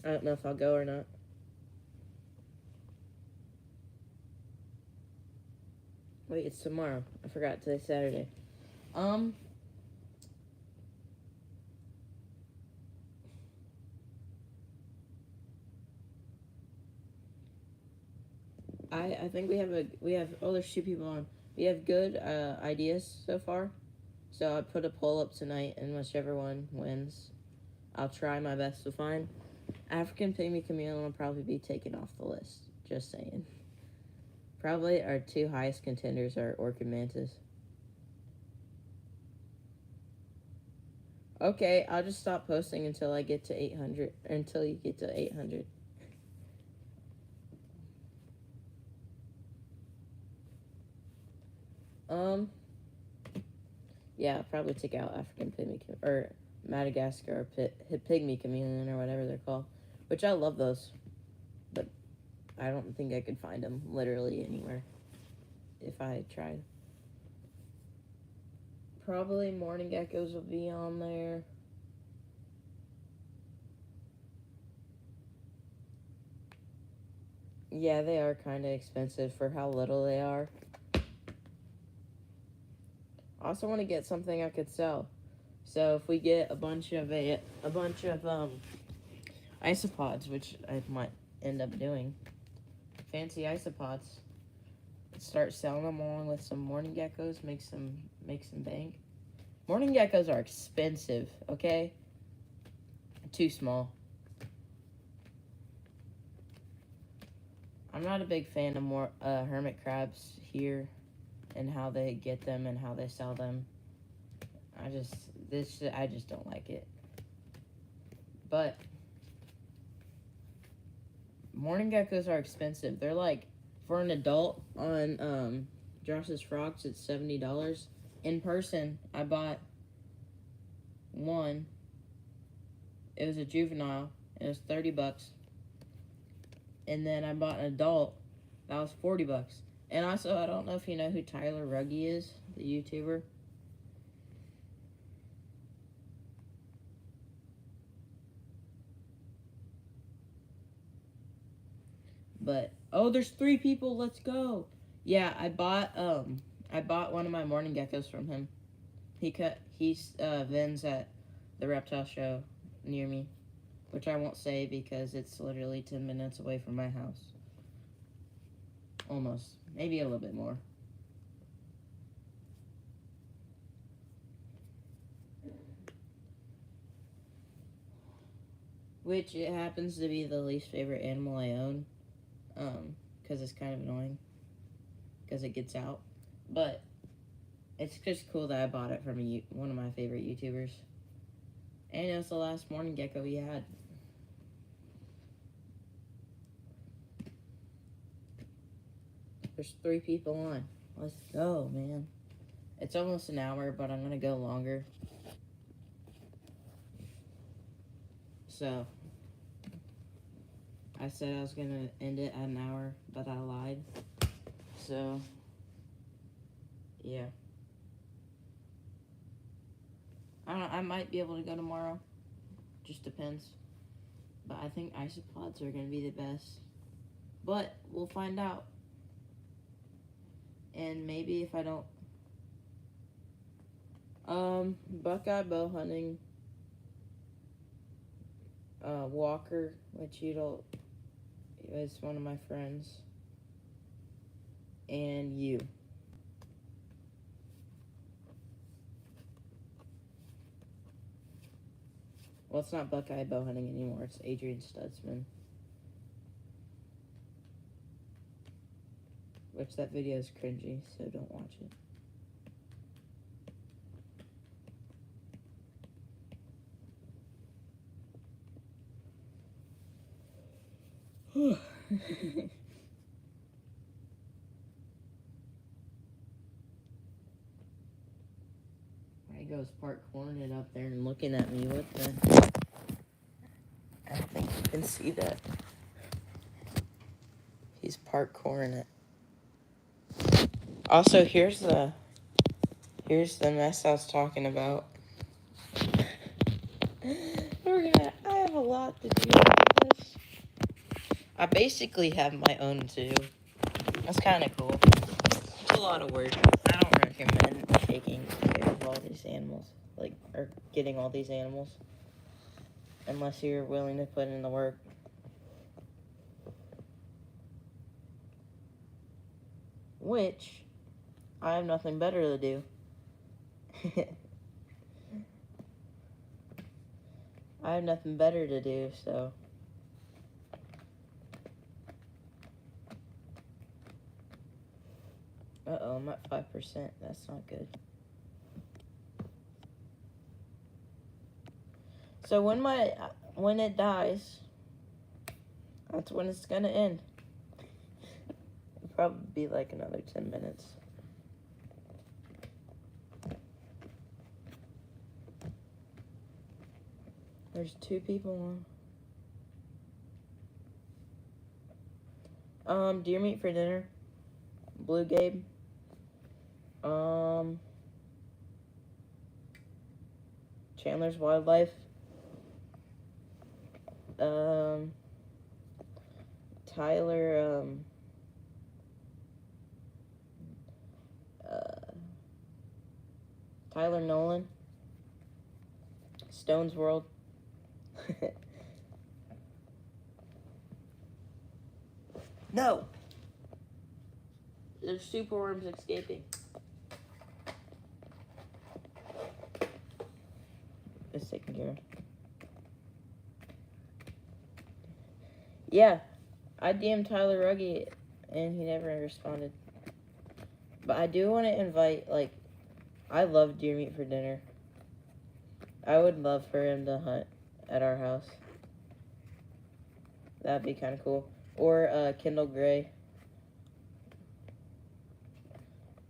I don't know if I'll go or not. Wait, it's tomorrow. I forgot, today's Saturday. I think we have oh, there's 2 people on. We have good ideas so far. So I put a poll up tonight, and whichever one wins, I'll try my best to find. African pygmy chameleon will probably be taken off the list. Just saying. Probably our 2 highest contenders are orchid mantis. Okay, I'll just stop posting until I get to 800. Or until you get to 800. Yeah, I'll probably take out African pygmy or Madagascar pygmy chameleon or whatever they're called, which I love those, but I don't think I could find them literally anywhere if I tried. Probably morning geckos will be on there. Yeah, they are kind of expensive for how little they are. I also want to get something I could sell. So if we get a bunch of isopods, which I might end up doing, fancy isopods, start selling them along with some morning geckos, make some bank. Morning geckos are expensive, okay? Too small. I'm not a big fan of more hermit crabs here and how they get them and how they sell them. I just don't like it. But morning geckos are expensive. They're like, for an adult on Josh's Frogs, it's $70. In person, I bought one. It was a juvenile. It was $30. And then I bought an adult. That was $40. And also, I don't know if you know who Tyler Ruggie is, the YouTuber. But oh, there's 3 people. Let's go. Yeah, I bought one of my morning geckos from him. He vends at the reptile show near me, which I won't say because it's literally 10 minutes away from my house. Almost. Maybe a little bit more. Which it happens to be the least favorite animal I own. Because it's kind of annoying. Because it gets out. But it's just cool that I bought it from one of my favorite YouTubers. And it was the last morning gecko he had. There's 3 people on. Let's go, man. It's almost an hour, but I'm going to go longer. So, I said I was going to end it at an hour, but I lied. So, yeah. I don't know, I might be able to go tomorrow. Just depends. But I think isopods are going to be the best. But we'll find out. And maybe if I don't... Buckeye bow hunting. Walker, which is one of my friends. And you. Well, it's not Buckeye bow hunting anymore. It's Adrian Stutzman. Which that video is cringy, so don't watch it. I goes parkouring it up there and looking at me. What the? I think you can see that. He's parkouring it. Also, here's Here's the mess I was talking about. I have a lot to do with this. I basically have my own zoo. That's kind of cool. It's a lot of work. I don't recommend taking care of all these animals, or getting all these animals, unless you're willing to put in the work. Which, I have nothing better to do. I have nothing better to do, so. Uh-oh, I'm at 5%. That's not good. So when it dies, that's when it's gonna end. It'll probably be like another 10 minutes. There's 2 people on. Deer meat for dinner. Blue Gabe. Chandler's Wildlife. Tyler, Tyler Nolan. Stone's World. No! There's superworms escaping. It's taken care of. Yeah, I DM'd Tyler Ruggie and he never responded. But I do want to invite, I love deer meat for dinner. I would love for him to hunt at our house. That'd be kind of cool. Or Kendall Gray.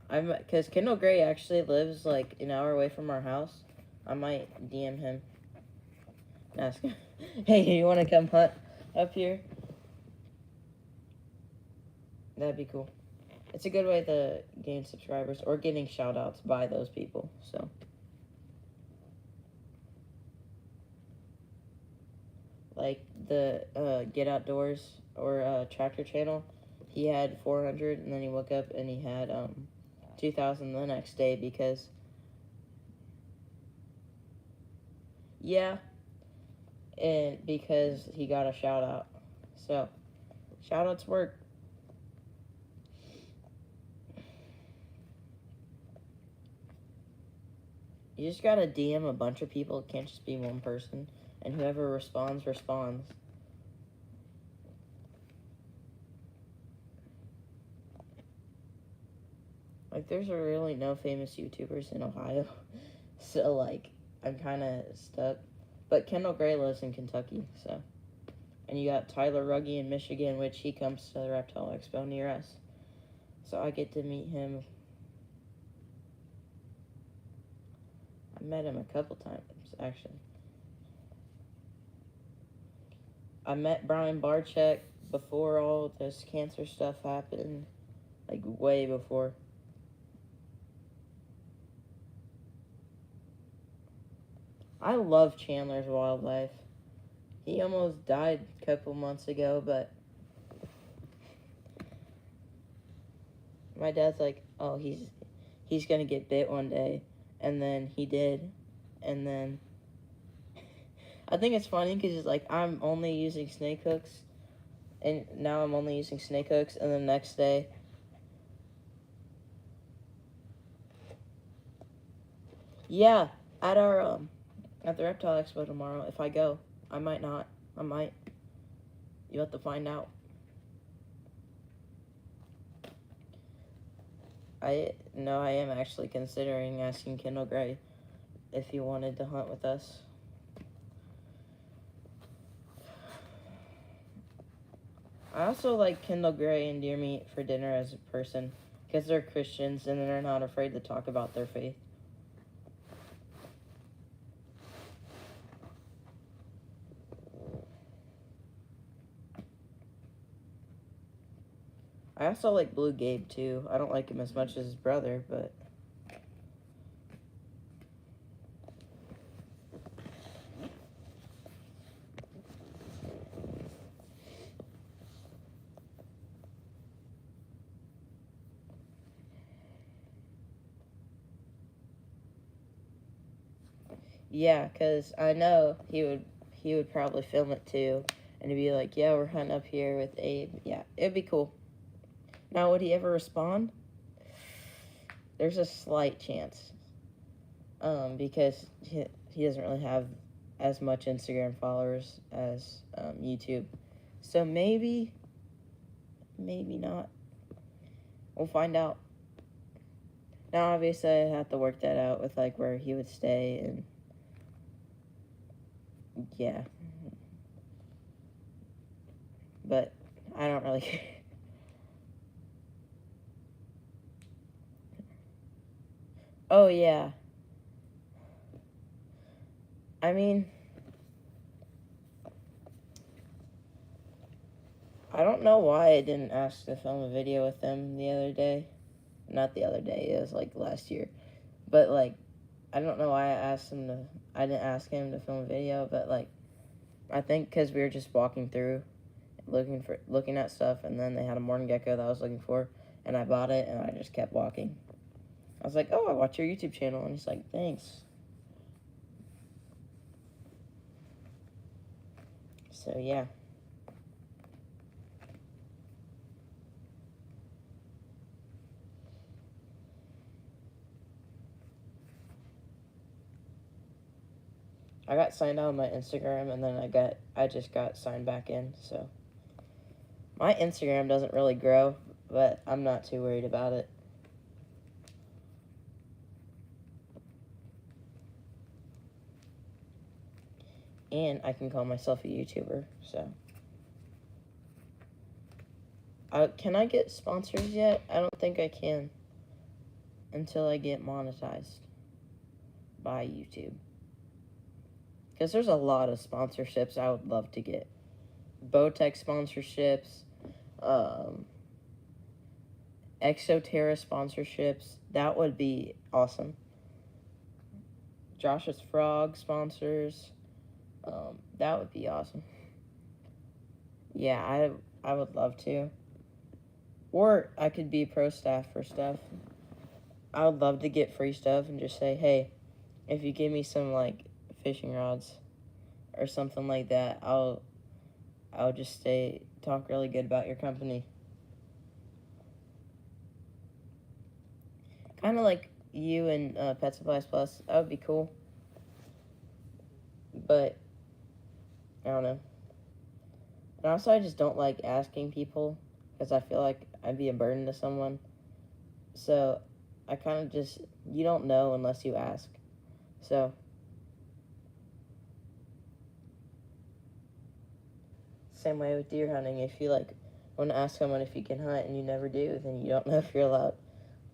Because Kendall Gray actually lives an hour away from our house. I might DM him. Ask him, hey, you want to come hunt up here? That'd be cool. It's a good way to gain subscribers or getting shout outs by those people, so. Like the Get Outdoors or Tractor Channel, he had 400 and then he woke up and he had 2,000 the next day because, yeah, and because he got a shout out. So, shout outs work. You just gotta DM a bunch of people. It can't just be one person. And whoever responds, responds. There's really no famous YouTubers in Ohio. So, I'm kind of stuck. But Kendall Gray lives in Kentucky, so. And you got Tyler Ruggie in Michigan, which he comes to the Reptile Expo near us. So I get to meet him. I met him a couple times, actually. I met Brian Barczyk before all this cancer stuff happened. Way before. I love Chandler's Wildlife. He almost died a couple months ago, but my dad's like, oh, he's gonna get bit one day, and then he did, and then I think it's funny because he's like, I'm only using snake hooks, and now I'm only using snake hooks, and the next day, yeah, at our at the Reptile Expo tomorrow, if I go. I might not. I might. You have to find out. I am actually considering asking Kendall Gray if he wanted to hunt with us. I also like Kendall Gray and deer meat for dinner as a person because they're Christians and they're not afraid to talk about their faith. I also like Blue Gabe too. I don't like him as much as his brother, but Yeah, because I know he would probably film it too, and he'd be like, "Yeah, we're hunting up here with Abe." Yeah, it'd be cool. Now, would he ever respond? There's a slight chance, because he doesn't really have as much Instagram followers as YouTube, so maybe not. We'll find out. Now, obviously, I have to work that out with like where he would stay and yeah, but I don't really care. Oh, yeah. I mean, I don't know why I didn't ask to film a video with them the other day. Not the other day, it was like last year. But like, I don't know why I didn't ask him to film a video, but like, I think because we were just walking through, looking at stuff, and then they had a morning gecko that I was looking for, and I bought it, and I just kept walking. I was like, "Oh, I watch your YouTube channel," and he's like, "Thanks." So yeah. I got signed out on my Instagram, and then I just got signed back in. So my Instagram doesn't really grow, but I'm not too worried about it. And I can call myself a YouTuber. So, can I get sponsors yet? I don't think I can until I get monetized by YouTube. Because there's a lot of sponsorships I would love to get. Bowtech sponsorships, Exoterra sponsorships. That would be awesome. Josh's Frog sponsors. That would be awesome. Yeah, I would love to. Or I could be pro staff for stuff. I would love to get free stuff and just say, hey, if you give me some like fishing rods or something like that, I'll just talk really good about your company. Kind of like you and Pet Supplies Plus. That would be cool. But I don't know. And also, I just don't like asking people because I feel like I'd be a burden to someone. So I kind of just, you don't know unless you ask. So, same way with deer hunting. If you like want to ask someone if you can hunt and you never do, then you don't know if you're allowed,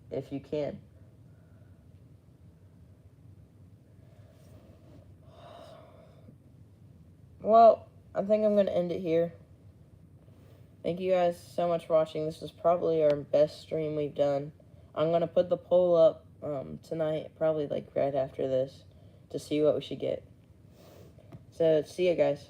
if you can. Well, I think I'm going to end it here. Thank you guys so much for watching. This is probably our best stream we've done. I'm going to put the poll up tonight, probably like right after this, to see what we should get. So, see you guys.